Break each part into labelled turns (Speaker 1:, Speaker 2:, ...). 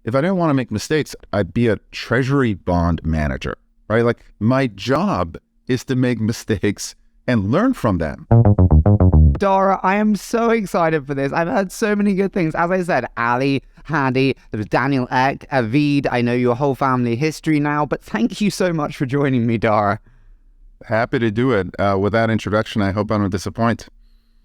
Speaker 1: if I didn't want to make mistakes, I'd be a treasury bond manager, right? Like my job is to make mistakes and learn from them.
Speaker 2: Dara, I am so excited for this. I've heard so many good things. As I said, Ali, Hadi, there was Daniel Ek, Avid. I know your whole family history now, but thank you so much for joining me, Dara.
Speaker 1: Happy to do it. With that introduction, I hope I don't disappoint.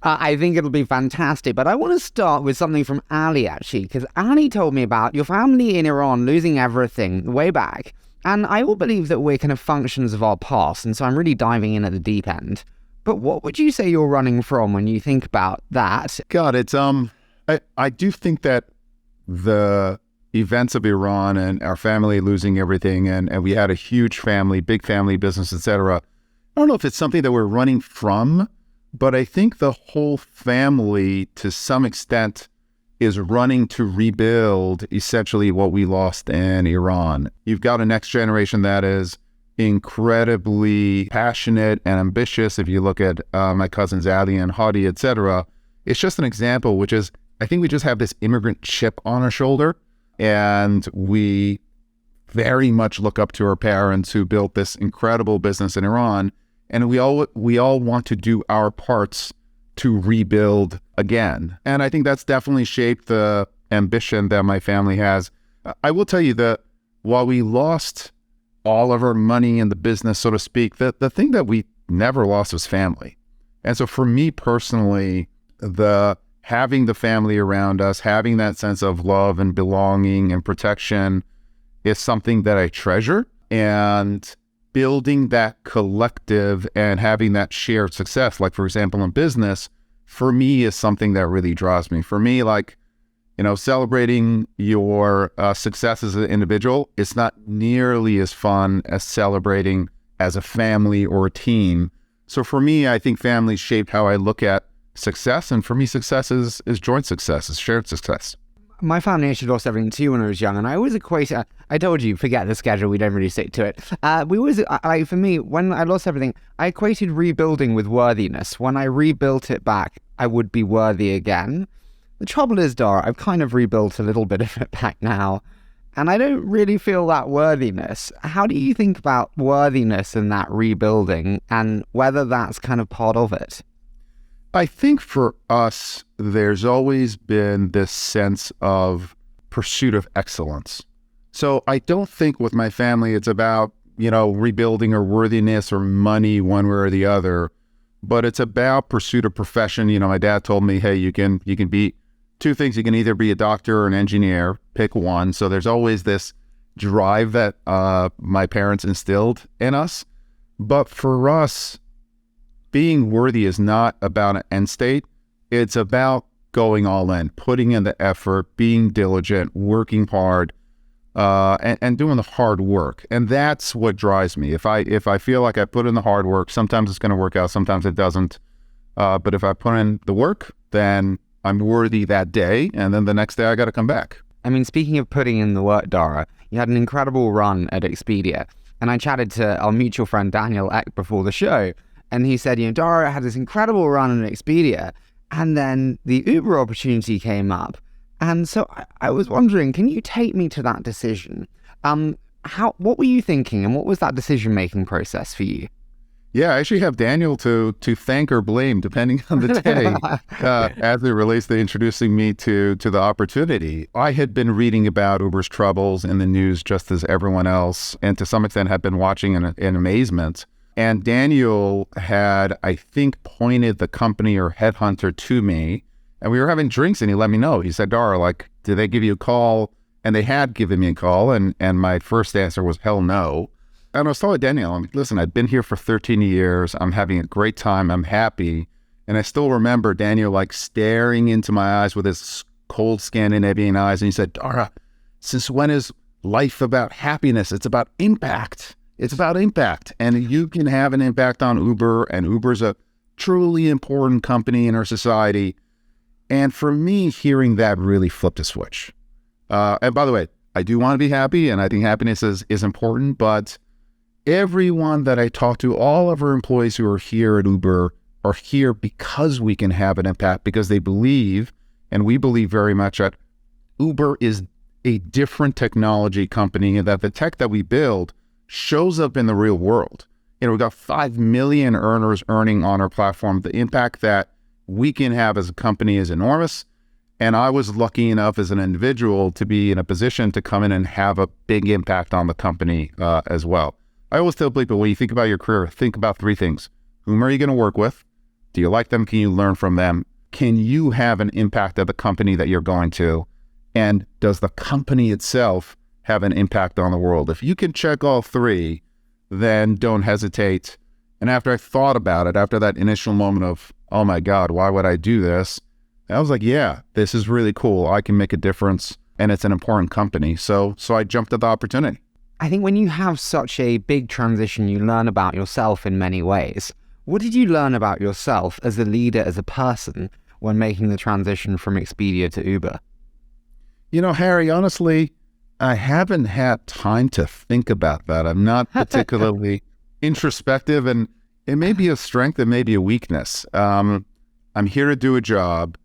Speaker 2: I think it'll be fantastic, but I want to start with something from Ali, actually, because Ali told me about your family in Iran losing everything way back, and I all believe that we're kind of functions of our past, and so I'm really diving in at the deep end. But what would you say you're running from when you think about that?
Speaker 1: God, it's I do think that the events of Iran and our family losing everything, and we had a huge family, big family business, etc. I don't know if it's something that we're running from, but I think the whole family, to some extent, is running to rebuild essentially what we lost in Iran. You've got a next generation that is incredibly passionate and ambitious. If you look at my cousins Ali and Hadi, etc., it's just an example, which is, I think we just have this immigrant chip on our shoulder, and we very much look up to our parents who built this incredible business in Iran, and we all want to do our parts to rebuild again. And I think that's definitely shaped the ambition that my family has. I will tell you that while we lost all of our money in the business, so to speak, the thing that we never lost was family. And so for me personally, having the family around us, having that sense of love and belonging and protection is something that I treasure. And building that collective and having that shared success, like for example in business, for me is something that really draws me. For me, like, celebrating your success as an individual, it's not nearly as fun as celebrating as a family or a team. So for me, I think family shaped how I look at success. And for me, success is joint success, is shared success.
Speaker 2: My family actually lost everything too when I was young, and I always equate it. I told you, forget the schedule, we don't really stick to it. For me, when I lost everything, I equated rebuilding with worthiness. When I rebuilt it back, I would be worthy again. The trouble is, Dara, I've kind of rebuilt a little bit of it back now, and I don't really feel that worthiness. How do you think about worthiness in that rebuilding, and whether that's kind of part of it?
Speaker 1: I think for us, there's always been this sense of pursuit of excellence. So I don't think with my family it's about, rebuilding or worthiness or money one way or the other, but it's about pursuit of profession. My dad told me, hey, you can be two things. You can either be a doctor or an engineer, pick one. So there's always this drive that my parents instilled in us. But for us, being worthy is not about an end state. It's about going all in, putting in the effort, being diligent, working hard, and doing the hard work. And that's what drives me. If I feel like I put in the hard work, sometimes it's going to work out, sometimes it doesn't. But if I put in the work, then I'm worthy that day. And then the next day I got to come back.
Speaker 2: I mean, speaking of putting in the work, Dara, you had an incredible run at Expedia. And I chatted to our mutual friend Daniel Ek before the show. And he said, Dara had this incredible run at Expedia, and then the Uber opportunity came up. And so I was wondering, can you take me to that decision? What were you thinking, and what was that decision-making process for you?
Speaker 1: Yeah, I actually have Daniel to thank or blame, depending on the day, as it relates to introducing me to the opportunity. I had been reading about Uber's troubles in the news just as everyone else, and to some extent had been watching in amazement. And Daniel had, I think, pointed the company or headhunter to me, and we were having drinks, and he let me know. He said, Dara, did they give you a call? And they had given me a call, and my first answer was, hell no. And I was telling Daniel, listen, I've been here for 13 years. I'm having a great time. I'm happy. And I still remember Daniel staring into my eyes with his cold Scandinavian eyes. And he said, Dara, since when is life about happiness? It's about impact. It's about impact. And you can have an impact on Uber, and Uber's a truly important company in our society. And for me, hearing that really flipped a switch. And by the way, I do want to be happy, and I think happiness is important, but everyone that I talk to, all of our employees who are here at Uber are here because we can have an impact, because they believe, and we believe very much, that Uber is a different technology company, and that the tech that we build shows up in the real world. We've got 5 million earners earning on our platform. The impact that we can have as a company is enormous. And I was lucky enough as an individual to be in a position to come in and have a big impact on the company as well. I always tell people, when you think about your career, think about 3 things. Whom are you going to work with? Do you like them? Can you learn from them? Can you have an impact at the company that you're going to? And does the company itself have an impact on the world? If you can check all 3, then don't hesitate. And after I thought about it, after that initial moment of, oh my God, why would I do this? I was like, yeah, this is really cool. I can make a difference, and it's an important company. So I jumped at the opportunity.
Speaker 2: I think when you have such a big transition, you learn about yourself in many ways. What did you learn about yourself as a leader, as a person, when making the transition from Expedia to Uber?
Speaker 1: Harry, honestly, I haven't had time to think about that. I'm not particularly introspective, and it may be a strength, it may be a weakness. I'm here to do a job.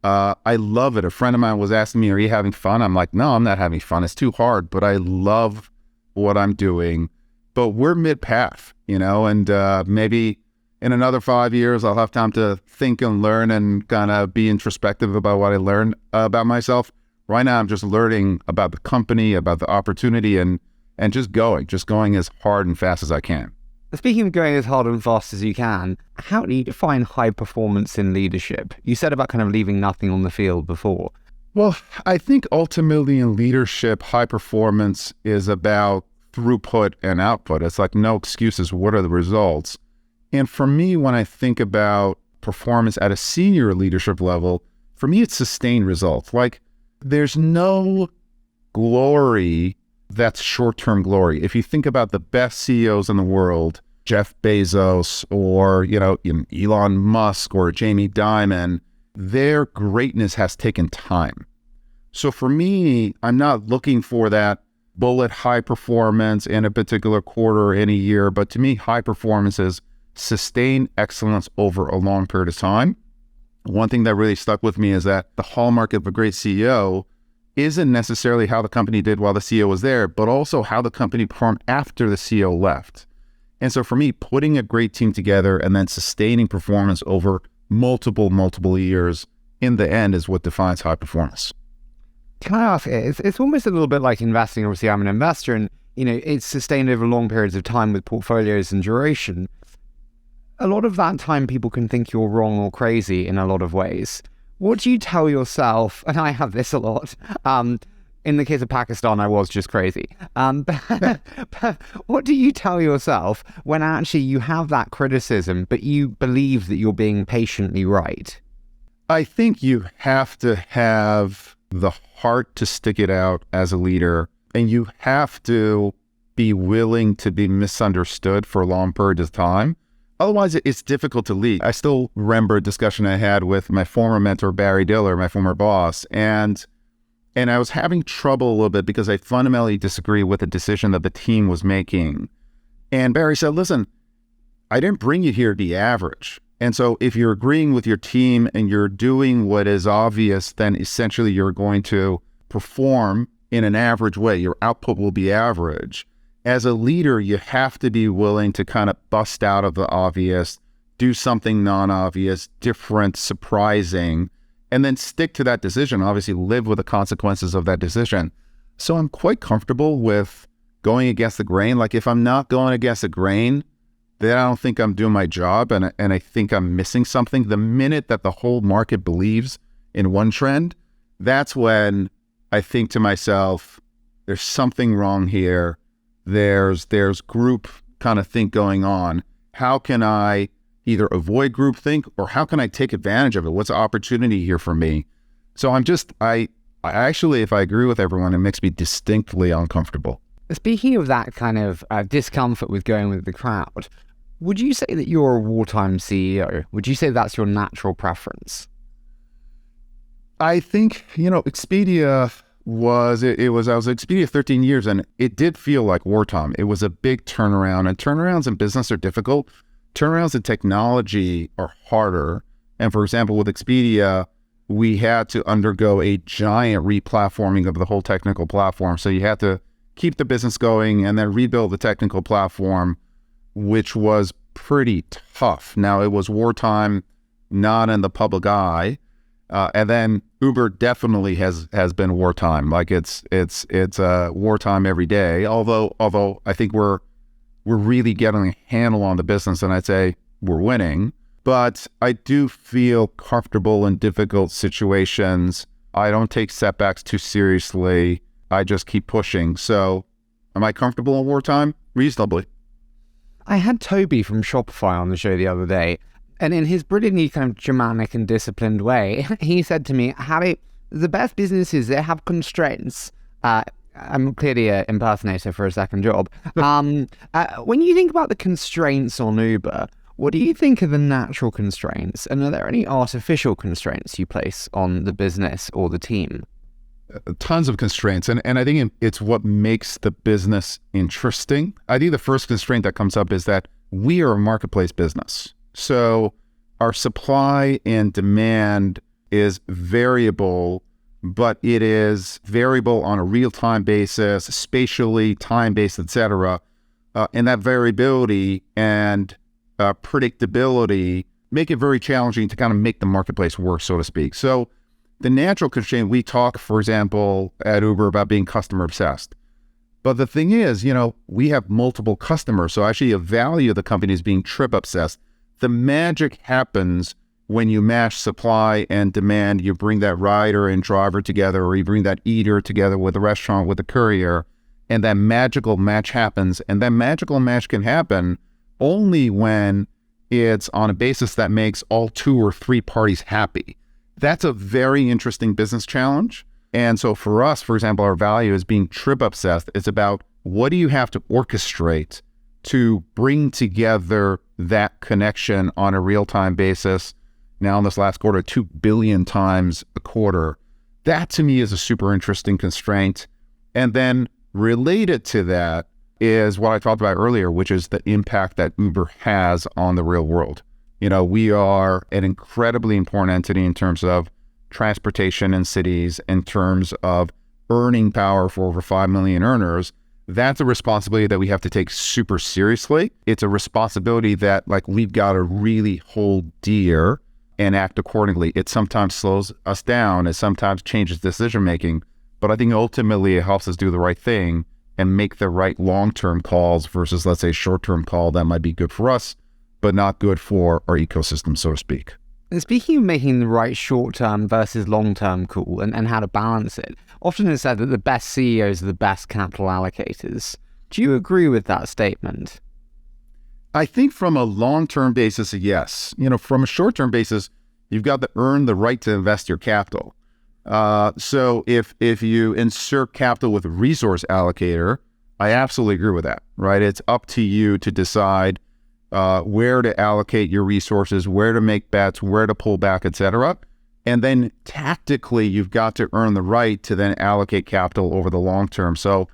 Speaker 1: I love it. A friend of mine was asking me, are you having fun? I'm like, no, I'm not having fun. It's too hard, but I love what I'm doing. But we're mid-path, and maybe in another 5 years, I'll have time to think and learn and kind of be introspective about what I learned about myself. Right now, I'm just learning about the company, about the opportunity, and just going as hard and fast as I can.
Speaker 2: Speaking of going as hard and fast as you can, how do you define high performance in leadership? You said about kind of leaving nothing on the field before.
Speaker 1: Well, I think ultimately in leadership, high performance is about throughput and output. It's like no excuses. What are the results? And for me, when I think about performance at a senior leadership level, for me, it's sustained results. Like there's no glory that's short-term glory. If you think about the best CEOs in the world, Jeff Bezos or, Elon Musk or Jamie Dimon, their greatness has taken time. So for me, I'm not looking for that bullet high performance in a particular quarter or any year, but to me, high performance is sustained excellence over a long period of time. One thing that really stuck with me is that the hallmark of a great CEO isn't necessarily how the company did while the CEO was there, but also how the company performed after the CEO left. And so for me, putting a great team together and then sustaining performance over multiple years in the end is what defines high performance.
Speaker 2: Can I ask, it's almost a little bit like investing. Obviously, I'm an investor and, it's sustained over long periods of time with portfolios and duration. A lot of that time, people can think you're wrong or crazy in a lot of ways. What do you tell yourself? And I have this a lot. In the case of Pakistan, I was just crazy. But what do you tell yourself when actually you have that criticism, but you believe that you're being patiently right?
Speaker 1: I think you have to have the heart to stick it out as a leader, and you have to be willing to be misunderstood for a long period of time. Otherwise, it's difficult to lead. I still remember a discussion I had with my former mentor, Barry Diller, my former boss, and I was having trouble a little bit because I fundamentally disagree with the decision that the team was making. And Barry said, listen, I didn't bring you here to be average. And so if you're agreeing with your team and you're doing what is obvious, then essentially you're going to perform in an average way. Your output will be average. As a leader, you have to be willing to kind of bust out of the obvious, do something non-obvious, different, surprising, and then stick to that decision. Obviously, live with the consequences of that decision. So I'm quite comfortable with going against the grain. Like if I'm not going against the grain, then I don't think I'm doing my job, and I think I'm missing something. The minute that the whole market believes in one trend, that's when I think to myself, there's something wrong here. There's group kind of think going on. How can I either avoid groupthink or how can I take advantage of it? What's the opportunity here for me? So I actually, if I agree with everyone, it makes me distinctly uncomfortable.
Speaker 2: Speaking of that kind of discomfort with going with the crowd, would you say that you're a wartime CEO? Would you say that's your natural preference?
Speaker 1: I think, Expedia I was at Expedia 13 years and it did feel like wartime. It was a big turnaround, and turnarounds in business are difficult. Turnarounds in technology are harder. And for example, with Expedia, we had to undergo a giant replatforming of the whole technical platform. So you had to keep the business going and then rebuild the technical platform, which was pretty tough. Now, it was wartime, not in the public eye. And then Uber definitely has been wartime. Like it's wartime every day. Although I think we're really getting a handle on the business, and I'd say we're winning. But I do feel comfortable in difficult situations. I don't take setbacks too seriously. I just keep pushing. So am I comfortable in wartime? Reasonably.
Speaker 2: I had Toby from Shopify on the show the other day, and in his brilliantly kind of Germanic and disciplined way, he said to me, Harry, the best businesses, they have constraints. I'm clearly an impersonator for a second job. When you think about the constraints on Uber, what do you think are the natural constraints? And are there any artificial constraints you place on the business or the team?
Speaker 1: Tons of constraints. And I think it's what makes the business interesting. I think the first constraint that comes up is that we are a marketplace business. So our supply and demand is variable, but it is variable on a real-time basis, spatially, time-based, et cetera. And that variability and predictability make it very challenging to kind of make the marketplace work, so to speak. So the natural constraint, we talk, for example, at Uber about being customer obsessed. But the thing is, we have multiple customers. So actually a value of the company is being trip obsessed. The magic happens when you match supply and demand. You bring that rider and driver together, or you bring that eater together with the restaurant, with the courier, and that magical match happens. And that magical match can happen only when it's on a basis that makes all two or three parties happy. That's a very interesting business challenge. And so for us, for example, our value is being trip obsessed. It's about what do you have to orchestrate to bring together that connection on a real-time basis. Now in this last quarter, 2 billion times a quarter. That to me is a super interesting constraint. And then related to that is what I talked about earlier, which is the impact that Uber has on the real world. We are an incredibly important entity in terms of transportation in cities, in terms of earning power for over 5 million earners. That's a responsibility that we have to take super seriously. It's a responsibility that we've got to really hold dear and act accordingly. It sometimes slows us down. It sometimes changes decision-making, but I think ultimately it helps us do the right thing and make the right long-term calls versus, let's say, short-term call that might be good for us, but not good for our ecosystem, so to speak.
Speaker 2: And speaking of making the right short-term versus long-term call and how to balance it, often it's said that the best CEOs are the best capital allocators. Do you agree with that statement?
Speaker 1: I think from a long-term basis, yes. From a short-term basis, you've got to earn the right to invest your capital. So if you insert capital with a resource allocator, I absolutely agree with that, right? It's up to you to decide where to allocate your resources, where to make bets, where to pull back, et cetera. And then tactically, you've got to earn the right to then allocate capital over the long term. So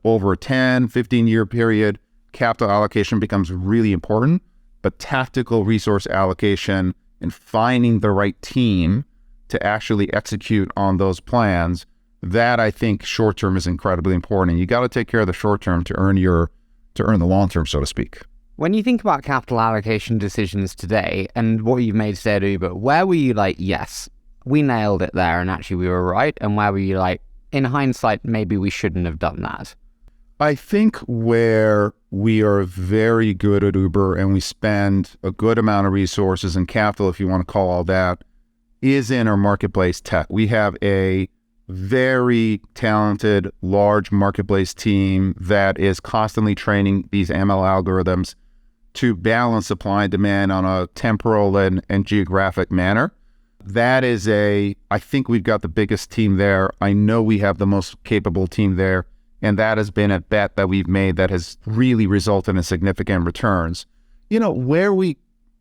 Speaker 1: over a 10, 15-year period, capital allocation becomes really important, but tactical resource allocation and finding the right team to actually execute on those plans, that I think short term is incredibly important. You got to take care of the short term to earn the long term, so to speak.
Speaker 2: When you think about capital allocation decisions today and what you've made today at Uber, where were you like, yes, we nailed it there and actually we were right? And where were you like, in hindsight, maybe we shouldn't have done that?
Speaker 1: I think where we are very good at Uber and we spend a good amount of resources and capital, if you want to call all that, is in our marketplace tech. We have a very talented, large marketplace team that is constantly training these ML algorithms to balance supply and demand on a temporal and geographic manner. That is I think we've got the biggest team there. I know we have the most capable team there. And that has been a bet that we've made that has really resulted in significant returns. Where we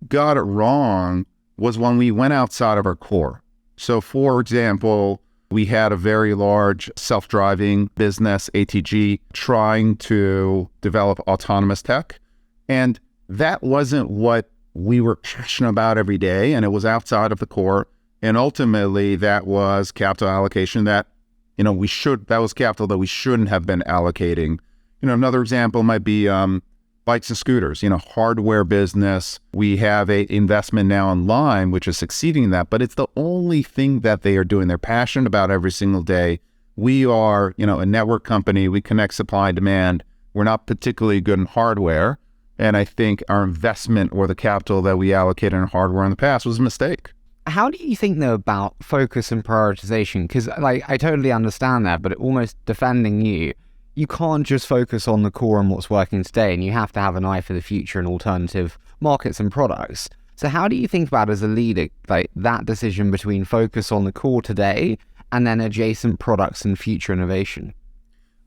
Speaker 1: got it wrong was when we went outside of our core. So for example, we had a very large self-driving business, ATG, trying to develop autonomous tech. And that wasn't what we were passionate about every day. And it was outside of the core. And ultimately, that was capital allocation that, that was capital that we shouldn't have been allocating. Another example might be bikes and scooters, hardware business. We have a investment now online, which is succeeding in that, but it's the only thing that they are doing. They're passionate about every single day. We are, a network company. We connect supply and demand. We're not particularly good in hardware. And I think our investment or the capital that we allocated in hardware in the past was a mistake.
Speaker 2: How do you think, though, about focus and prioritization? Because, I totally understand that, but almost defending you can't just focus on the core and what's working today, and you have to have an eye for the future and alternative markets and products. So how do you think about, as a leader, that decision between focus on the core today and then adjacent products and future innovation?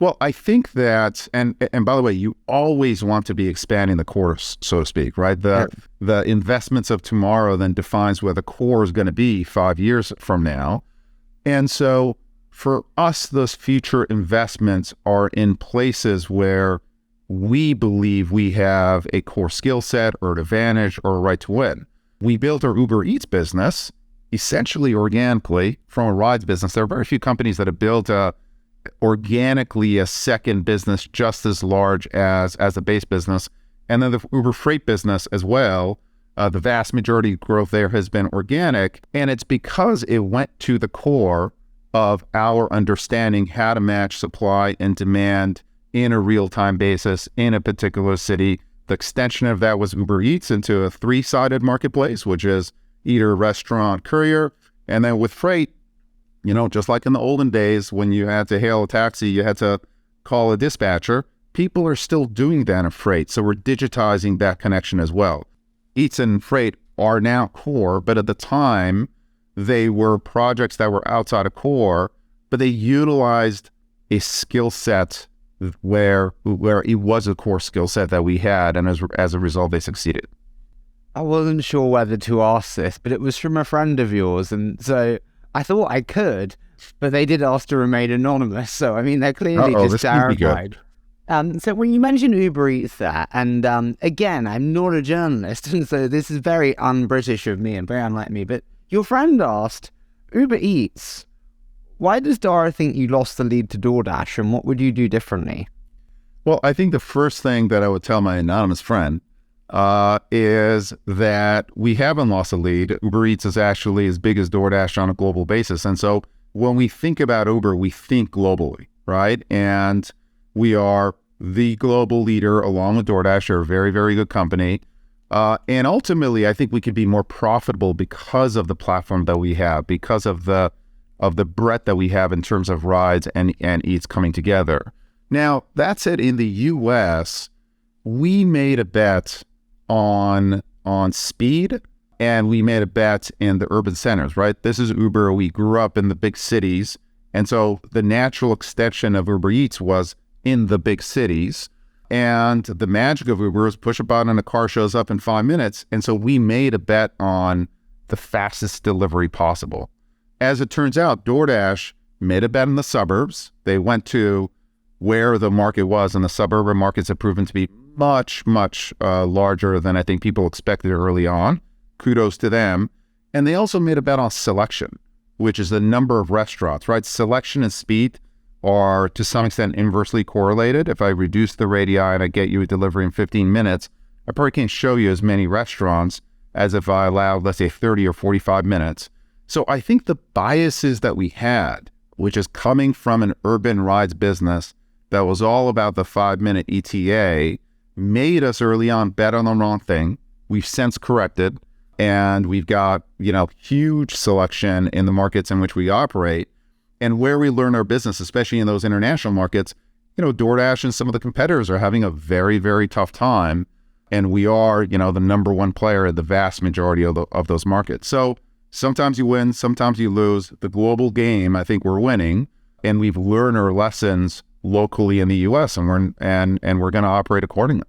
Speaker 1: Well, I think that, and by the way, you always want to be expanding the core, so to speak, right? The investments of tomorrow then defines where the core is going to be 5 years from now. And so for us, those future investments are in places where we believe we have a core skill set or an advantage or a right to win. We built our Uber Eats business essentially organically from a rides business. There are very few companies that have built organically a second business just as large as the base business. And then the Uber Freight business as well. The vast majority of growth there has been organic. And it's because it went to the core of our understanding how to match supply and demand in a real-time basis in a particular city. The extension of that was Uber Eats into a three-sided marketplace, which is eater, restaurant, courier. And then with freight, just like in the olden days when you had to hail a taxi, you had to call a dispatcher. People are still doing that in freight. So we're digitizing that connection as well. Eats and freight are now core, but at the time, they were projects that were outside of core, but they utilized a skill set where it was a core skill set that we had, and as a result, they succeeded.
Speaker 2: I wasn't sure whether to ask this, but it was from a friend of yours, and so I thought I could, but they did ask to remain anonymous, so they're clearly just terrified. So when you mentioned Uber Eats there, and again, I'm not a journalist, and so this is very un-British of me and very unlike me, but your friend asked, Uber Eats, why does Dara think you lost the lead to DoorDash, and what would you do differently?
Speaker 1: Well, I think the first thing that I would tell my anonymous friend is that we haven't lost the lead. Uber Eats is actually as big as DoorDash on a global basis. And so when we think about Uber, we think globally, right? And we are the global leader along with DoorDash. They're a very, very good company. And ultimately, I think we could be more profitable because of the platform that we have, because of the breadth that we have in terms of rides and eats coming together. Now, that said, in the US, we made a bet on speed, and we made a bet in the urban centers, right? This is Uber. We grew up in the big cities. And so the natural extension of Uber Eats was in the big cities. And the magic of Uber is push a button and a car shows up in 5 minutes. And so we made a bet on the fastest delivery possible. As it turns out, DoorDash made a bet in the suburbs. They went to where the market was, and the suburban markets have proven to be much, much larger than I think people expected early on. Kudos to them. And they also made a bet on selection, which is the number of restaurants, right? Selection and speed are to some extent inversely correlated. If I reduce the radii and I get you a delivery in 15 minutes, I probably can't show you as many restaurants as if I allowed, let's say, 30 or 45 minutes. So I think the biases that we had, which is coming from an urban rides business that was all about the 5-minute ETA, made us early on bet on the wrong thing. We've since corrected, and we've got, huge selection in the markets in which we operate. And where we learn our business, especially in those international markets, DoorDash and some of the competitors are having a very, very tough time. And we are, the number one player in the vast majority of those markets. So sometimes you win, sometimes you lose. The global game, I think we're winning, and we've learned our lessons locally in the U.S. and we're going to operate accordingly.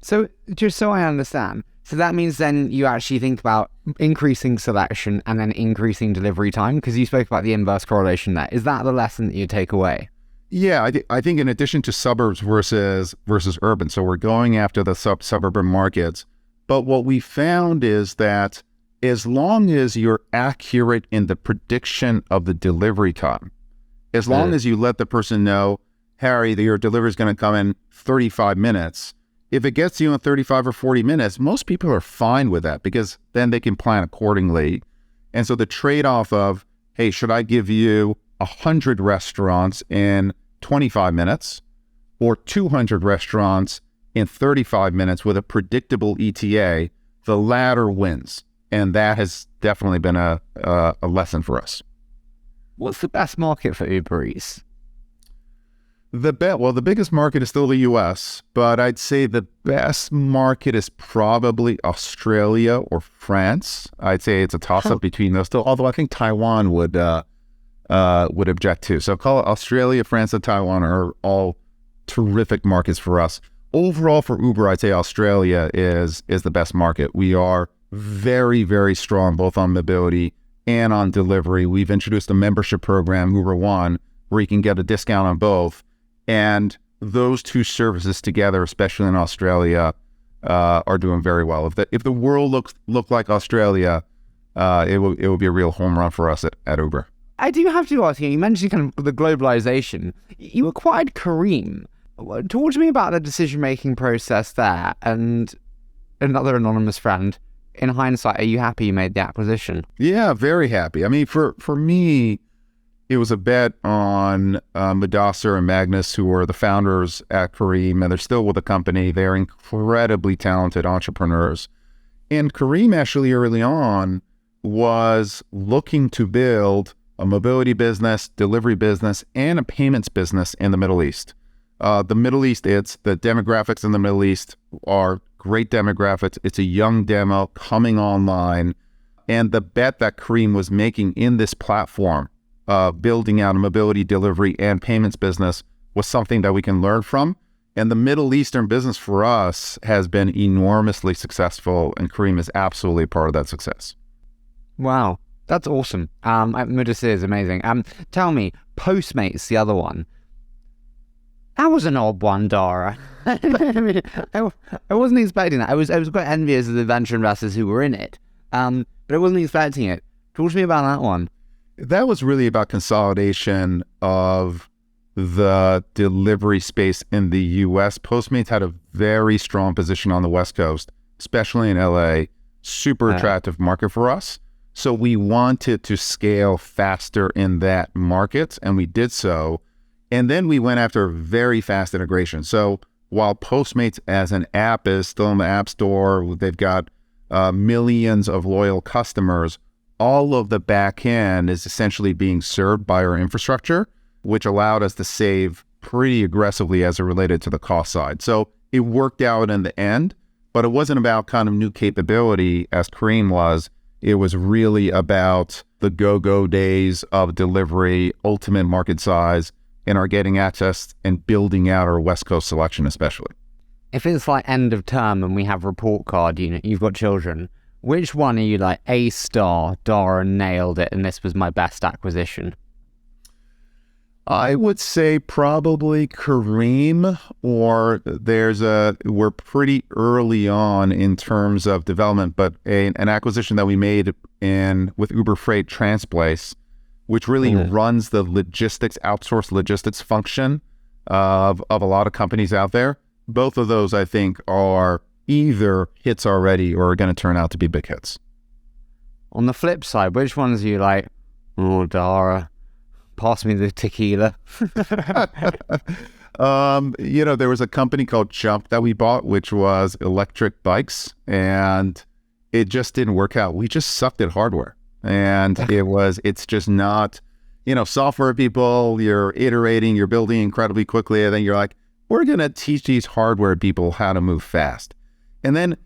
Speaker 2: So just so I understand, so that means then you actually think about increasing selection and then increasing delivery time, because you spoke about the inverse correlation there. Is that the lesson that you take away?
Speaker 1: Yeah, I think in addition to suburbs versus urban, so we're going after the suburban markets. But what we found is that as long as you're accurate in the prediction of the delivery time, as long as you let the person know, Harry, your delivery is going to come in 35 minutes. If it gets to you in 35 or 40 minutes, most people are fine with that because then they can plan accordingly. And so the trade-off of, hey, should I give you 100 restaurants in 25 minutes or 200 restaurants in 35 minutes with a predictable ETA, the latter wins. And that has definitely been a lesson for us.
Speaker 2: What's the best market for Uber Eats?
Speaker 1: The biggest market is still the US, but I'd say the best market is probably Australia or France. I'd say it's a toss-up between those two, although I think Taiwan would object too. So call it Australia, France, and Taiwan are all terrific markets for us. Overall for Uber, I'd say Australia is the best market. We are very, very strong both on mobility and on delivery. We've introduced a membership program, Uber One, where you can get a discount on both. And those two services together, especially in Australia, are doing very well. If the world looked like Australia, it would be a real home run for us at Uber.
Speaker 2: I do have to ask you mentioned kind of the globalization. You acquired Careem. Talk to me about the decision-making process there. And another anonymous friend, in hindsight, are you happy you made the acquisition?
Speaker 1: Yeah, very happy. I mean, for me, it was a bet on Mudassir and Magnus, who were the founders at Careem, and they're still with the company. They're incredibly talented entrepreneurs. And Careem actually early on was looking to build a mobility business, delivery business, and a payments business in the Middle East. The Middle East, the demographics in the Middle East are great demographics. It's a young demo coming online. And the bet that Careem was making in this platform, building out a mobility, delivery, and payments business was something that we can learn from. And the Middle Eastern business for us has been enormously successful, and Careem is absolutely a part of that success.
Speaker 2: Wow, that's awesome. Mudassir is amazing. Tell me, Postmates, the other one. That was an odd one, Dara. I wasn't expecting that. I was quite envious of the venture investors who were in it, but I wasn't expecting it. Talk to me about that one.
Speaker 1: That was really about consolidation of the delivery space in the U.S. Postmates had a very strong position on the West Coast, especially in L.A., super attractive market for us. So we wanted to scale faster in that market, and we did so. And then we went after very fast integration. So while Postmates as an app is still in the App Store, they've got millions of loyal customers, all of the back end is essentially being served by our infrastructure, which allowed us to save pretty aggressively as it related to the cost side. So it worked out in the end, but it wasn't about kind of new capability as Careem was. It was really about the go-go days of delivery, ultimate market size, and our getting access and building out our West Coast selection especially.
Speaker 2: If it's like end of term and we have report card, you've got children, which one are you like, A star, Dara nailed it, and this was my best acquisition?
Speaker 1: I would say probably Careem, or we're pretty early on in terms of development, but an acquisition that we made with Uber Freight Transplace, which really runs the outsourced logistics function of a lot of companies out there. Both of those, I think, are either hits already or are going to turn out to be big hits.
Speaker 2: On the flip side, which ones are you like, oh, Dara, pass me the tequila?
Speaker 1: There was a company called Jump that we bought, which was electric bikes, and it just didn't work out. We just sucked at hardware. And it's just not, software people, you're iterating, you're building incredibly quickly, and then you're like, we're going to teach these hardware people how to move fast. And then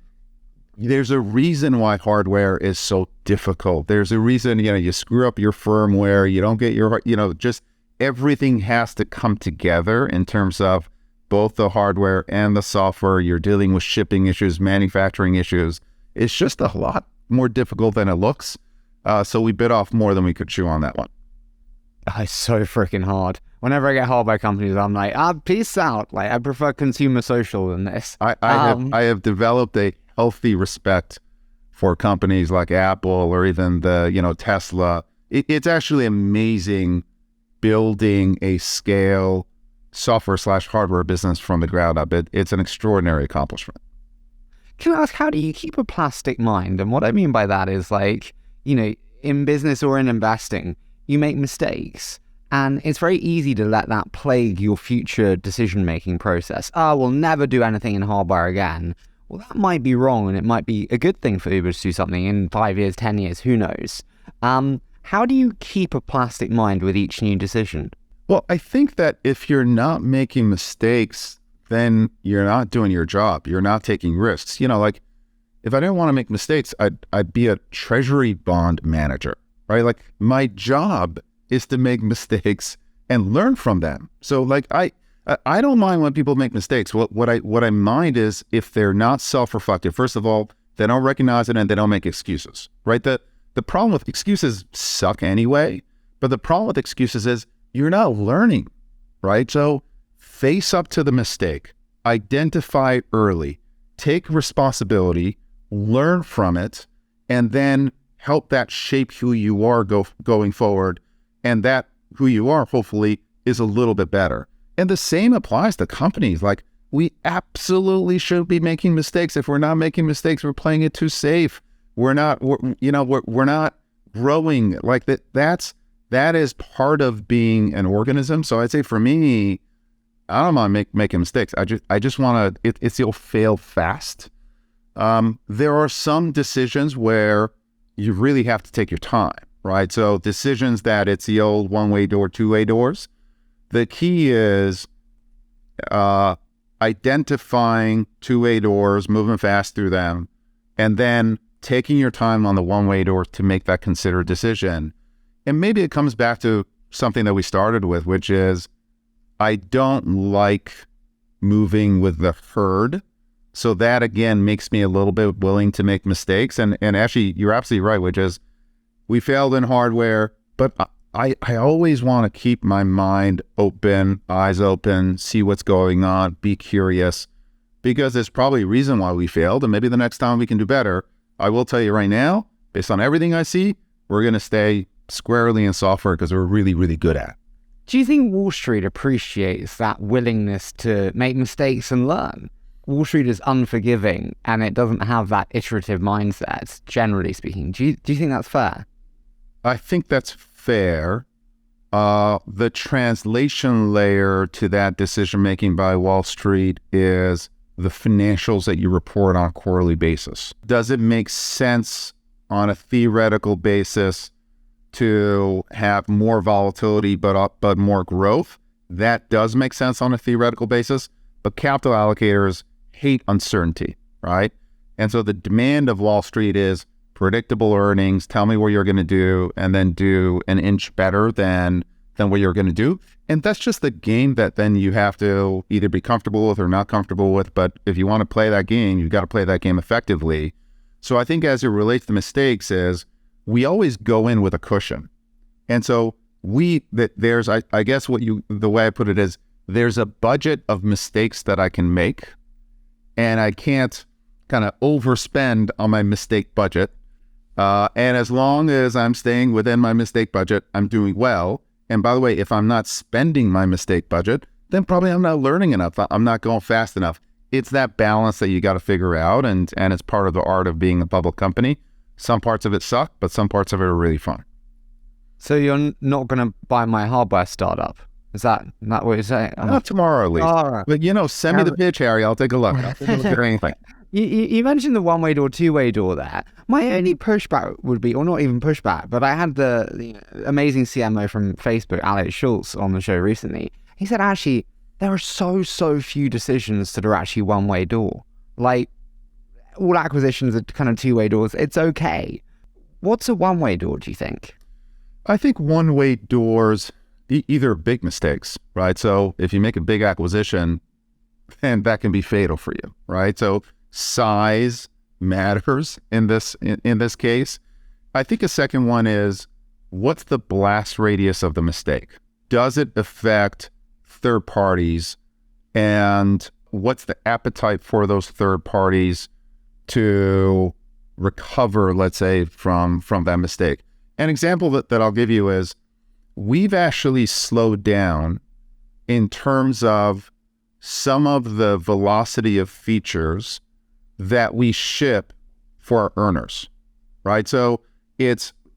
Speaker 1: there's a reason why hardware is so difficult. There's a reason, you screw up your firmware, you don't get just everything has to come together in terms of both the hardware and the software. You're dealing with shipping issues, manufacturing issues. It's just a lot more difficult than it looks. So we bit off more than we could chew on that one.
Speaker 2: It's so freaking hard. Whenever I get hired by companies, I'm like, peace out. Like, I prefer consumer social than this.
Speaker 1: I have developed a healthy respect for companies like Apple or even Tesla. It's actually amazing building a scale software/hardware business from the ground up. It's an extraordinary accomplishment.
Speaker 2: Can I ask, how do you keep a plastic mind? And what I mean by that is in business or in investing, you make mistakes. And it's very easy to let that plague your future decision-making process. Oh, we'll never do anything in hardware again. Well, that might be wrong, and it might be a good thing for Uber to do something in 5 years, 10 years, who knows? How do you keep a plastic mind with each new decision?
Speaker 1: Well, I think that if you're not making mistakes, then you're not doing your job. You're not taking risks. If I didn't want to make mistakes, I'd be a treasury bond manager, right? Like, my job is to make mistakes and learn from them. So I don't mind when people make mistakes. What I mind is if they're not self-reflective. First of all, they don't recognize it and they don't make excuses, right? The problem with excuses suck anyway, but the problem with excuses is you're not learning, right? So face up to the mistake, identify early, take responsibility, learn from it, and then help that shape who you are going forward. And that who you are, hopefully, is a little bit better. And the same applies to companies. Like, we absolutely should be making mistakes. If we're not making mistakes, we're playing it too safe. We're not growing. Like that is part of being an organism. So I'd say for me, I don't mind making mistakes. I just want to. It's you'll fail fast. There are some decisions where you really have to take your time, right? So decisions that it's the old one-way door, two-way doors. The key is identifying two-way doors, moving fast through them, and then taking your time on the one-way door to make that considered decision. And maybe it comes back to something that we started with, which is I don't like moving with the herd. So that, again, makes me a little bit willing to make mistakes. And actually, you're absolutely right, which is we failed in hardware, but I always want to keep my mind open, eyes open, see what's going on, be curious, because there's probably a reason why we failed, and maybe the next time we can do better. I will tell you right now, based on everything I see, we're going to stay squarely in software because we're really, really good at it.
Speaker 2: Do you think Wall Street appreciates that willingness to make mistakes and learn? Wall Street is unforgiving and it doesn't have that iterative mindset, generally speaking. Do you think that's fair?
Speaker 1: I think that's fair. The translation layer to that decision-making by Wall Street is the financials that you report on a quarterly basis. Does it make sense on a theoretical basis to have more volatility but more growth? That does make sense on a theoretical basis, but capital allocators hate uncertainty, right? And so the demand of Wall Street is predictable earnings, tell me what you're going to do, and then do an inch better than what you're going to do. And that's just the game that then you have to either be comfortable with or not comfortable with. But if you want to play that game, you've got to play that game effectively. So I think as it relates to mistakes is we always go in with a cushion. And so there's, I guess the way I put it is there's a budget of mistakes that I can make, and I can't kind of overspend on my mistake budget. And as long as I'm staying within my mistake budget, I'm doing well. And by the way, if I'm not spending my mistake budget, then probably I'm not learning enough. I'm not going fast enough. It's that balance that you got to figure out. And it's part of the art of being a public company. Some parts of it suck, but some parts of it are really fun.
Speaker 2: So you're not going to buy my hardware startup? Is that what you're saying?
Speaker 1: Not tomorrow, at least.
Speaker 2: Right.
Speaker 1: But, send me the pitch, Harry. I'll take a look. I'll take a look at anything.
Speaker 2: You mentioned the one-way door, two-way door there. My only pushback would be, or not even pushback, but I had the amazing CMO from Facebook, Alex Schultz, on the show recently. He said, actually, there are so few decisions that are actually one-way door. Like, all acquisitions are kind of two-way doors. It's okay. What's a one-way door, do you think?
Speaker 1: I think one-way doors, either big mistakes, right? So if you make a big acquisition, then that can be fatal for you, right? So size matters in this case. I think a second one is, what's the blast radius of the mistake? Does it affect third parties? And what's the appetite for those third parties to recover, let's say, from that mistake. An example that I'll give you is we've actually slowed down in terms of some of the velocity of features that we ship for our earners, right? So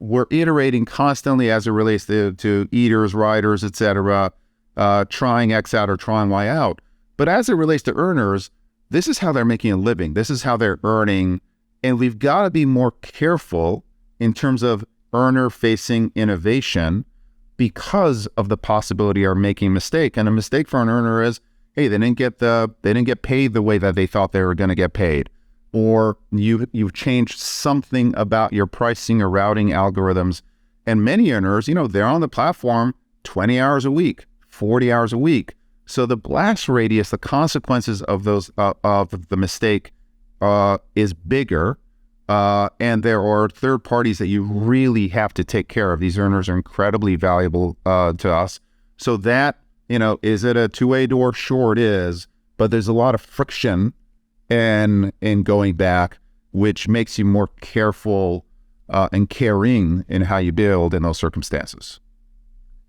Speaker 1: we're iterating constantly as it relates to eaters, riders, et cetera, trying X out or trying Y out. But as it relates to earners, this is how they're making a living. This is how they're earning. And we've got to be more careful in terms of earner-facing innovation because of the possibility of making a mistake. And a mistake for an earner is, hey, they didn't get paid the way that they thought they were going to get paid. Or you've changed something about your pricing or routing algorithms. And many earners, they're on the platform 20 hours a week, 40 hours a week. So the blast radius, the consequences of the mistake is bigger. And there are third parties that you really have to take care of. These earners are incredibly valuable to us. So that, is it a two-way door? Sure it is. But there's a lot of friction in going back, which makes you more careful and caring in how you build in those circumstances.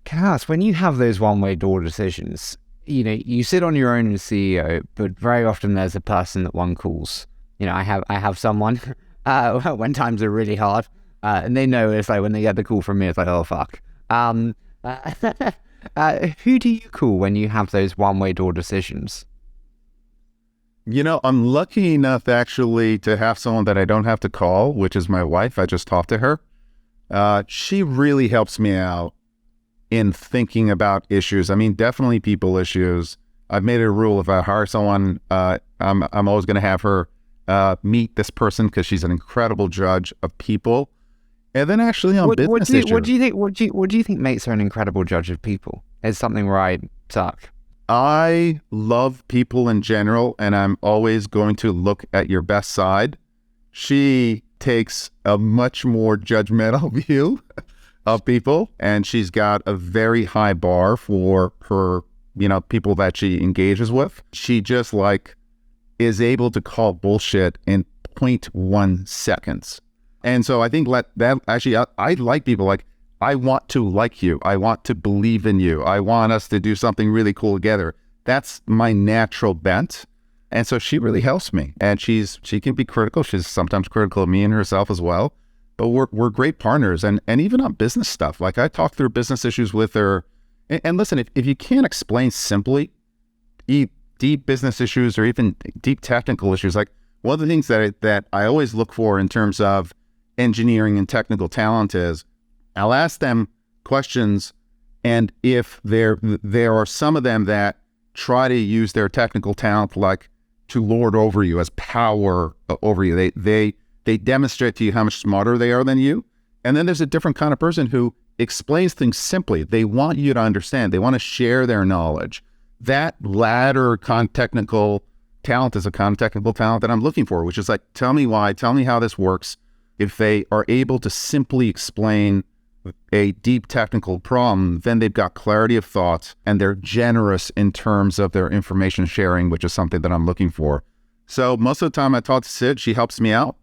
Speaker 2: Can I ask, when you have those one-way door decisions, you sit on your own as CEO, but very often there's a person that one calls. I have someone when times are really hard, and they know it's like when they get the call from me, it's like, oh fuck. Who do you call when you have those one-way door decisions?
Speaker 1: I'm lucky enough actually to have someone that I don't have to call, which is my wife. I just talked to her. She really helps me out in thinking about issues. I mean, definitely people issues. I've made it a rule if I hire someone, I'm always going to have her meet this person because she's an incredible judge of people. And then actually on business issues.
Speaker 2: What do you think makes her an incredible judge of people? Is something where I suck?
Speaker 1: I love people in general, and I'm always going to look at your best side. She takes a much more judgmental view of people, and she's got a very high bar for her, people that she engages with. She just is able to call bullshit in 0.1 seconds. And so I think that actually, I like people I want to like you. I want to believe in you. I want us to do something really cool together. That's my natural bent. And so she really helps me. And she can be critical. She's sometimes critical of me and herself as well. But we're great partners. And even on business stuff, I talk through business issues with her. And listen, if you can't explain simply deep business issues or even deep technical issues, one of the things that I always look for in terms of engineering and technical talent is I'll ask them questions, and if there are some of them that try to use their technical talent to lord over you, as power over you. They demonstrate to you how much smarter they are than you. And then there's a different kind of person who explains things simply. They want you to understand. They want to share their knowledge. That latter kind of technical talent is a kind of technical talent that I'm looking for, which is tell me why, tell me how this works. If they are able to simply explain a deep technical problem, then they've got clarity of thought and they're generous in terms of their information sharing, which is something that I'm looking for. So most of the time I talk to Sid, she helps me out.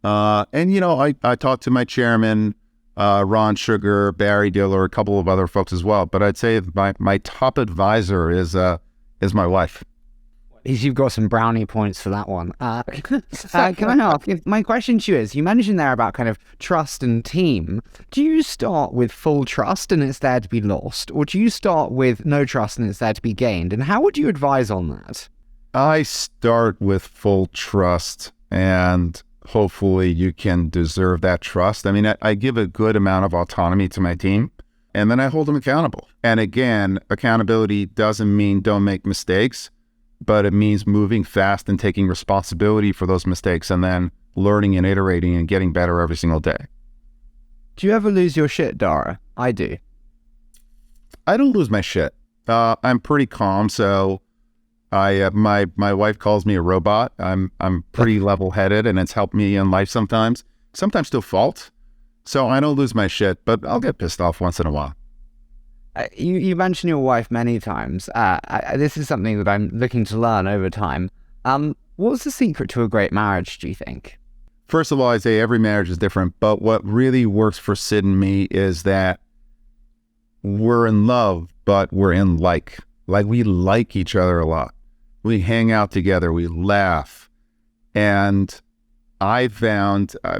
Speaker 1: I talk to my chairman, Ron Sugar, Barry Diller, a couple of other folks as well. But I'd say my top advisor is my wife.
Speaker 2: You've got some brownie points for that one. Can I ask, my question to you is, you mentioned there about kind of trust and team. Do you start with full trust and it's there to be lost? Or do you start with no trust and it's there to be gained? And how would you advise on that?
Speaker 1: I start with full trust, and hopefully you can deserve that trust. I mean, I give a good amount of autonomy to my team, and then I hold them accountable. And again, accountability doesn't mean don't make mistakes, but it means moving fast and taking responsibility for those mistakes and then learning and iterating and getting better every single day.
Speaker 2: Do you ever lose your shit, Dara? I do.
Speaker 1: I don't lose my shit. I'm pretty calm, so my wife calls me a robot. I'm pretty level-headed, and it's helped me in life sometimes to a fault. So I don't lose my shit, but I'll get pissed off once in a while.
Speaker 2: You mentioned your wife many times. This is something that I'm looking to learn over time. What's the secret to a great marriage, do you think?
Speaker 1: first of all, I'd say every marriage is different, but what really works for Sid and me is that we're in love, but we're in like we like each other a lot. We hang out together, we laugh. And I've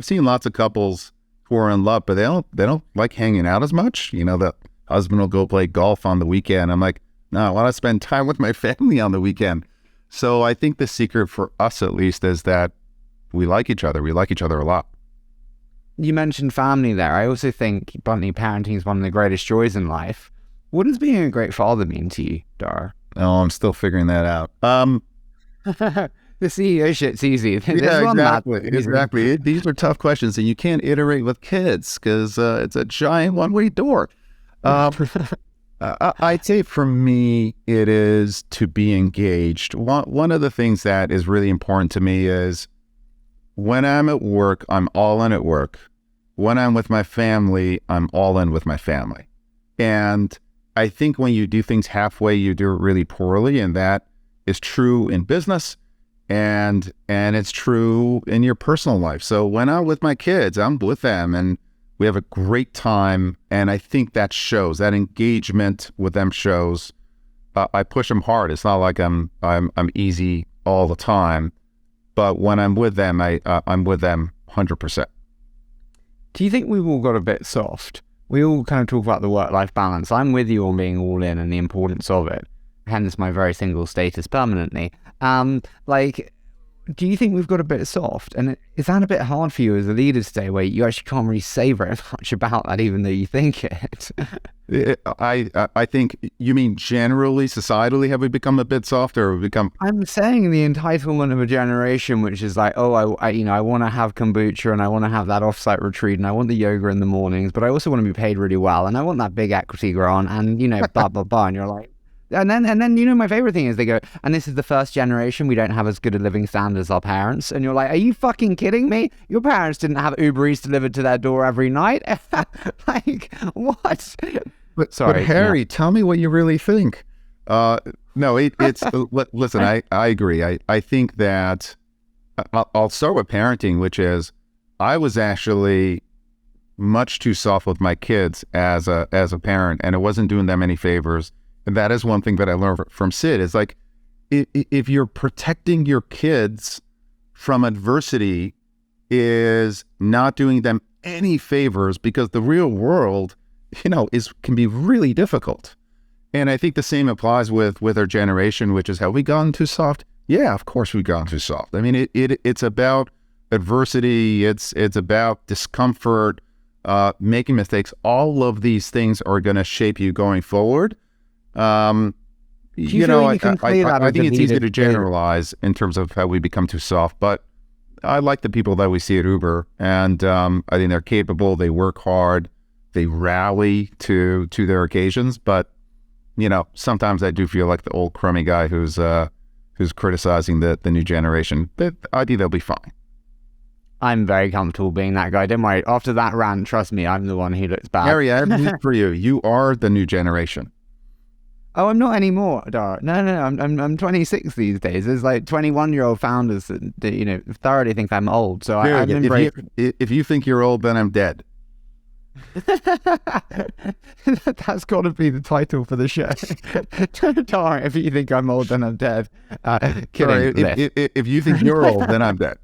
Speaker 1: seen lots of couples who are in love, but they don't like hanging out as much. You know, the husband will go play golf on the weekend. I'm like, no, I want to spend time with my family on the weekend. So I think the secret for us, at least, is that we like each other. We like each other a lot.
Speaker 2: You mentioned family there. I also think bluntly parenting is one of the greatest joys in life. What does being a great father mean to you, Dara?
Speaker 1: Oh, I'm still figuring that out.
Speaker 2: The CEO shit's easy.
Speaker 1: Exactly. These are tough questions, and you can't iterate with kids because it's a giant one-way door. I'd say for me, it is to be engaged. One of the things that is really important to me is when I'm at work, I'm all in at work. When I'm with my family, I'm all in with my family. And I think when you do things halfway, you do it really poorly, and that is true in business. And it's true in your personal life. So when I'm with my kids, I'm with them and we have a great time. And I think that shows, that engagement with them shows. I push them hard. It's not like I'm easy all the time, but when I'm with them, I'm with them 100%.
Speaker 2: Do you think we've all got a bit soft? We all kind of talk about the work-life balance. I'm with you on being all in and the importance of it. Hence my very single status permanently. Do you think we've got a bit soft? And is that a bit hard for you as a leader today, where you actually can't really say very much about that, even though you think it?
Speaker 1: I think, you mean generally, societally, have we become a bit softer? Or become?
Speaker 2: I'm saying the entitlement of a generation, which is like, oh, I want to have kombucha and I want to have that offsite retreat and I want the yoga in the mornings, but I also want to be paid really well and I want that big equity grant and blah blah blah. And you're like. And then my favorite thing is they go, and this is the first generation, we don't have as good a living standard as our parents. And you're like, are you fucking kidding me? Your parents didn't have Uber Eats delivered to their door every night? Like, what?
Speaker 1: But Harry, tell me what you really think. No, it's listen, I agree. I think that I'll start with parenting, which is I was actually much too soft with my kids as a parent, and it wasn't doing them any favors. And that is one thing that I learned from Sid. Is like, if you're protecting your kids from adversity, is not doing them any favors, because the real world, can be really difficult. And I think the same applies with our generation, which is, have we gone too soft? Yeah, of course we've gone too soft. I mean, it's about adversity. It's about discomfort, making mistakes. All of these things are going to shape you going forward. I think it's easy to generalize in terms of how we become too soft, but I like the people that we see at Uber, and I think they're capable, they work hard, they rally to their occasions, but sometimes I do feel like the old crummy guy who's criticizing the new generation. But I think they'll be fine.
Speaker 2: I'm very comfortable being that guy. Don't worry, after that rant, trust me, I'm the one who looks bad.
Speaker 1: Harry, I have news for you. You are the new generation.
Speaker 2: Oh, I'm not anymore, Dara. No, I'm 26 these days. There's like 21-year-old founders that thoroughly think I'm old. So
Speaker 1: if you think you're old, then I'm dead.
Speaker 2: That's got to be the title for the show. Dara, if you think I'm old, then I'm dead. Kidding.
Speaker 1: If you think you're old, then I'm dead.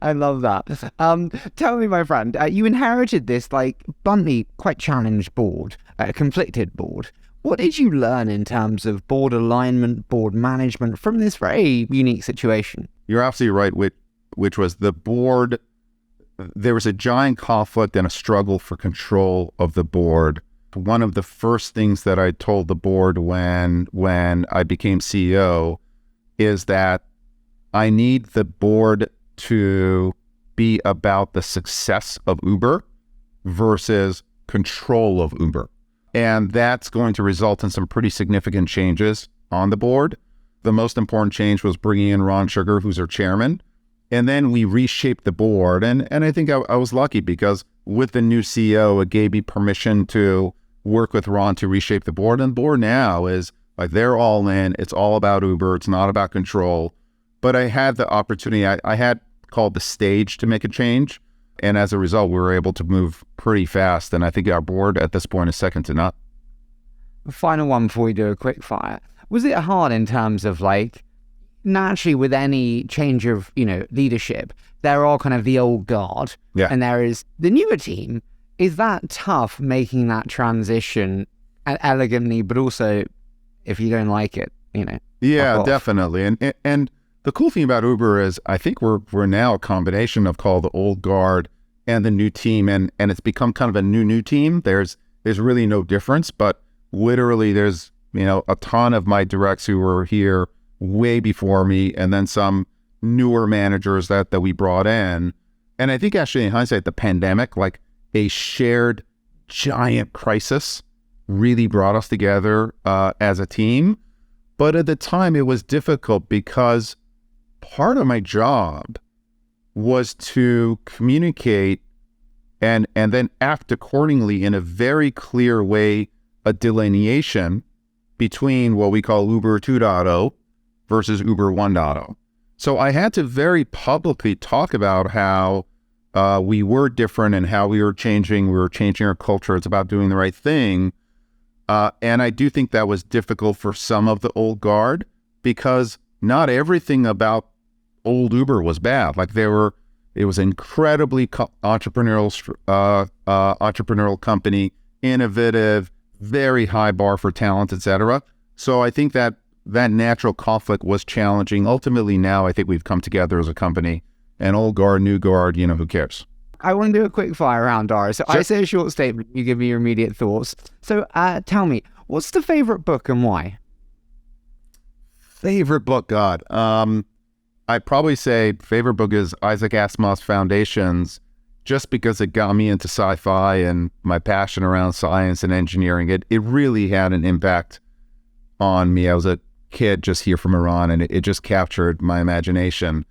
Speaker 2: I love that. Tell me, my friend, you inherited this bluntly quite challenged board, conflicted board. What did you learn in terms of board alignment, board management from this very unique situation?
Speaker 1: You're absolutely right, which was the board. There was a giant conflict and a struggle for control of the board. One of the first things that I told the board when I became CEO is that I need the board to be about the success of Uber versus control of Uber. And that's going to result in some pretty significant changes on the board. The most important change was bringing in Ron Sugar, who's our chairman. And then we reshaped the board. And I think I was lucky, because with the new CEO, it gave me permission to work with Ron to reshape the board. And the board now is like, they're all in. It's all about Uber. It's not about control. But I had the opportunity. I had called the stage to make a change. And as a result, we were able to move pretty fast. And I think our board at this point is second to none.
Speaker 2: Final one before we do a quick fire. Was it hard in terms of like, naturally with any change of, leadership, there are kind of the old guard and there is the newer team. Is that tough making that transition elegantly, but also if you don't like it,
Speaker 1: Yeah, definitely. And the cool thing about Uber is I think we're now a combination of called the old guard and the new team, and it's become kind of a new team. There's really no difference, but literally there's a ton of my directs who were here way before me, and then some newer managers that we brought in. And I think actually in hindsight, the pandemic, like a shared giant crisis, really brought us together as a team. But at the time it was difficult because part of my job was to communicate and then act accordingly in a very clear way, a delineation between what we call Uber 2.0 versus Uber 1.0. So I had to very publicly talk about how we were different and how we were changing. We were changing our culture. It's about doing the right thing. And I do think that was difficult for some of the old guard because not everything about old Uber was bad. Like it was incredibly entrepreneurial company, innovative, very high bar for talent, etc. So I think that natural conflict was challenging. Ultimately, now I think we've come together as a company. And old guard, new guard, who cares?
Speaker 2: I want to do a quick fire round, Dara. So
Speaker 1: Sure.
Speaker 2: I say a short statement, you give me your immediate thoughts. So tell me, what's the favorite book and why?
Speaker 1: Favorite book, God. I'd probably say favorite book is Isaac Asimov's Foundations, just because it got me into sci-fi and my passion around science and engineering. It really had an impact on me. I was a kid just here from Iran, and it just captured my imagination.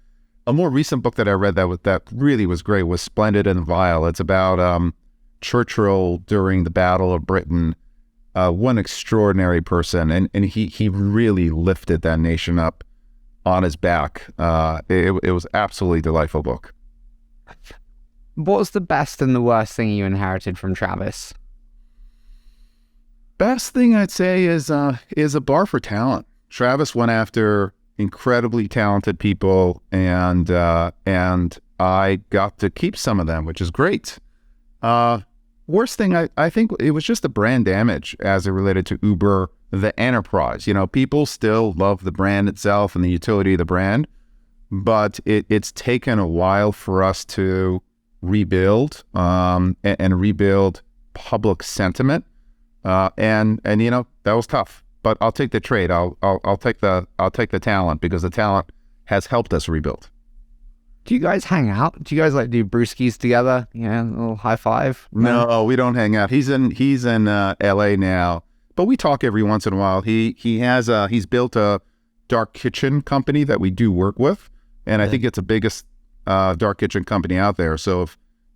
Speaker 1: A more recent book that I read that really was great was Splendid and Vile. It's about Churchill during the Battle of Britain. One extraordinary person, and he really lifted that nation up on his back. It was absolutely delightful book.
Speaker 2: What's the best and the worst thing you inherited from Travis?
Speaker 1: Best thing I'd say is a bar for talent. Travis went after incredibly talented people, and I got to keep some of them, which is great. Worst thing, I think it was just the brand damage as it related to Uber, the enterprise. People still love the brand itself and the utility of the brand, but it's taken a while for us to rebuild and rebuild public sentiment. And that was tough. But I'll take the trade. I'll take the talent, because the talent has helped us rebuild.
Speaker 2: Do you guys hang out? Do you guys do brewskis together? A little high five?
Speaker 1: No, we don't hang out. He's in LA now, but we talk every once in a while. He's built a dark kitchen company that we do work with, and I think it's the biggest dark kitchen company out there. So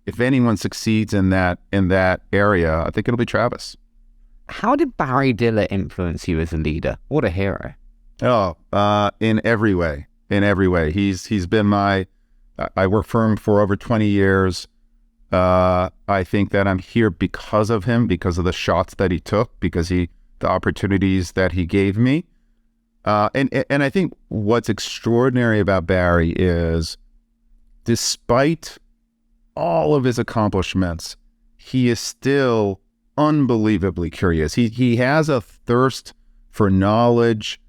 Speaker 1: if anyone succeeds in that area, I think it'll be Travis.
Speaker 2: How did Barry Diller influence you as a leader? What a hero.
Speaker 1: In every way. He's been I worked for him for over 20 years. I think that I'm here because of him, because of the shots that he took, because the opportunities that he gave me. And I think what's extraordinary about Barry is, despite all of his accomplishments, he is still unbelievably curious. He has a thirst for knowledge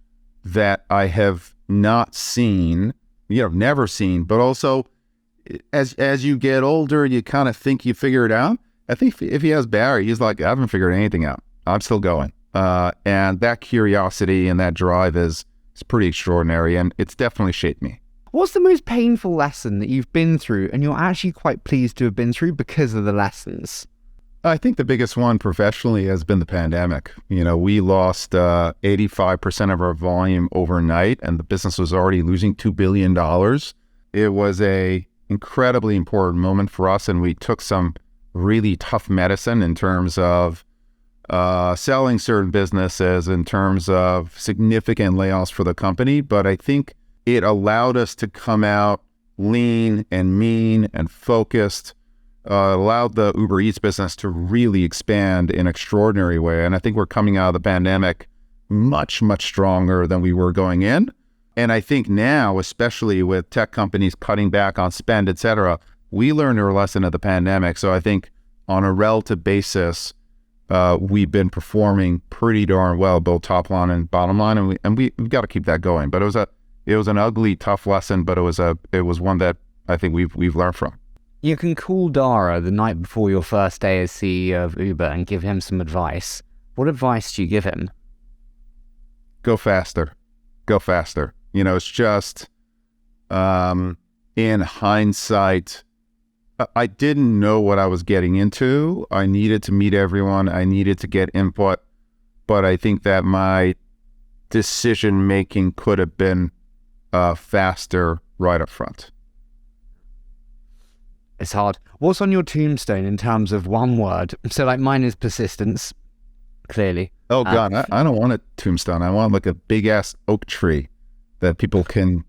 Speaker 1: that I have not seen, never seen, but also as you get older, you kind of think you figure it out. I think if he has Barry, he's like, I haven't figured anything out. I'm still going. And that curiosity and that drive is pretty extraordinary, and it's definitely shaped me.
Speaker 2: What's the most painful lesson that you've been through and you're actually quite pleased to have been through because of the lessons?
Speaker 1: I think the biggest one professionally has been the pandemic. We lost 85% of our volume overnight, and the business was already losing $2 billion. It was a incredibly important moment for us, and we took some really tough medicine in terms of selling certain businesses, in terms of significant layoffs for the company. But I think it allowed us to come out lean and mean and focused, allowed the Uber Eats business to really expand in an extraordinary way. And I think we're coming out of the pandemic much, much stronger than we were going in. And I think now, especially with tech companies cutting back on spend, et cetera, we learned our lesson of the pandemic. So I think on a relative basis, we've been performing pretty darn well, both top line and bottom line, and we've got to keep that going. But it was an ugly, tough lesson, but it was one that I think we've learned from.
Speaker 2: You can call Dara the night before your first day as CEO of Uber and give him some advice. What advice do you give him?
Speaker 1: Go faster. Go faster. It's just, in hindsight, I didn't know what I was getting into. I needed to meet everyone. I needed to get input. But I think that my decision-making could have been faster right up front.
Speaker 2: It's hard. What's on your tombstone in terms of one word? So like mine is persistence, clearly.
Speaker 1: Oh, God, I don't want a tombstone. I want like a big-ass oak tree that people can,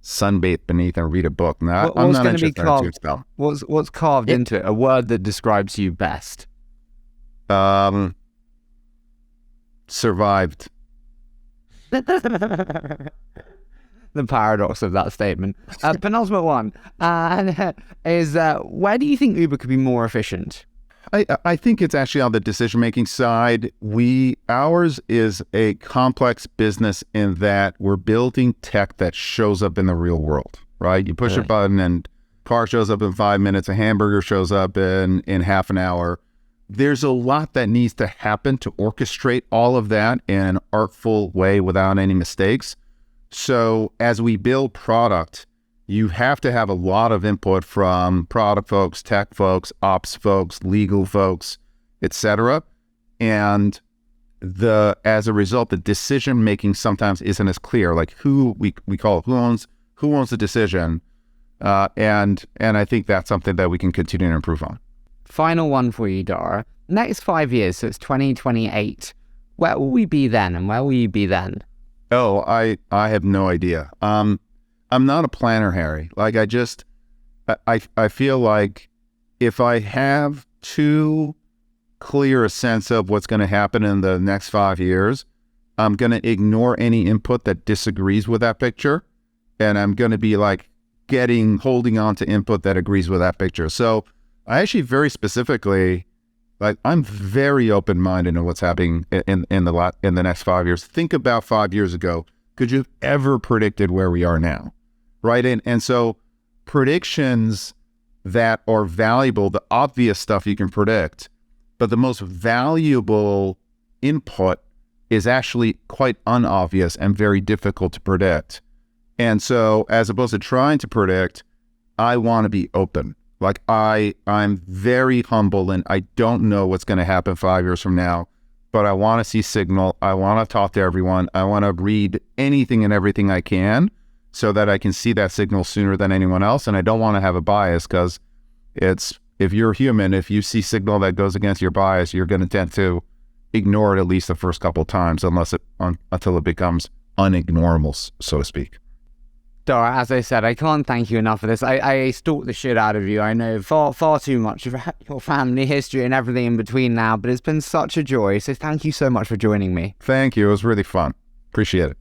Speaker 1: sunbathe beneath and read a book. Now, I'm not interested in a tombstone.
Speaker 2: What's carved into it? A word that describes you best?
Speaker 1: Survived.
Speaker 2: The paradox of that statement. Penultimate one is where do you think Uber could be more efficient?
Speaker 1: I think it's actually on the decision-making side. Ours is a complex business in that we're building tech that shows up in the real world, right? You push a button and car shows up in 5 minutes, a hamburger shows up in half an hour. There's a lot that needs to happen to orchestrate all of that in an artful way without any mistakes. So as we build product, you have to have a lot of input from product folks, tech folks, ops folks, legal folks, etc. And as a result, the decision making sometimes isn't as clear. Like who call it, who owns the decision, and I think that's something that we can continue to improve on.
Speaker 2: Final one for you, Dara. Next 5 years, so it's 2028. Where will we be then, and where will you be then?
Speaker 1: Oh, I have no idea. I'm not a planner, Harry. Like I feel like if I have too clear a sense of what's going to happen in the next 5 years, I'm going to ignore any input that disagrees with that picture. And I'm going to be like holding on to input that agrees with that picture. So I actually very specifically, like I'm very open-minded in what's happening in the next 5 years. Think about 5 years ago. Could you have ever predicted where we are now? Right. And so predictions that are valuable, the obvious stuff you can predict, but the most valuable input is actually quite unobvious and very difficult to predict. And so as opposed to trying to predict, I want to be open. Like I'm very humble and I don't know what's going to happen 5 years from now, but I want to see signal. I want to talk to everyone. I want to read anything and everything I can, so that I can see that signal sooner than anyone else. And I don't want to have a bias because if you're human, if you see signal that goes against your bias, you're going to tend to ignore it at least the first couple of times until it becomes unignorable, so to speak.
Speaker 2: Dara, as I said, I can't thank you enough for this. I stalked the shit out of you. I know far too much of your family history and everything in between now, but it's been such a joy. So thank you so much for joining me.
Speaker 1: Thank you. It was really fun. Appreciate it.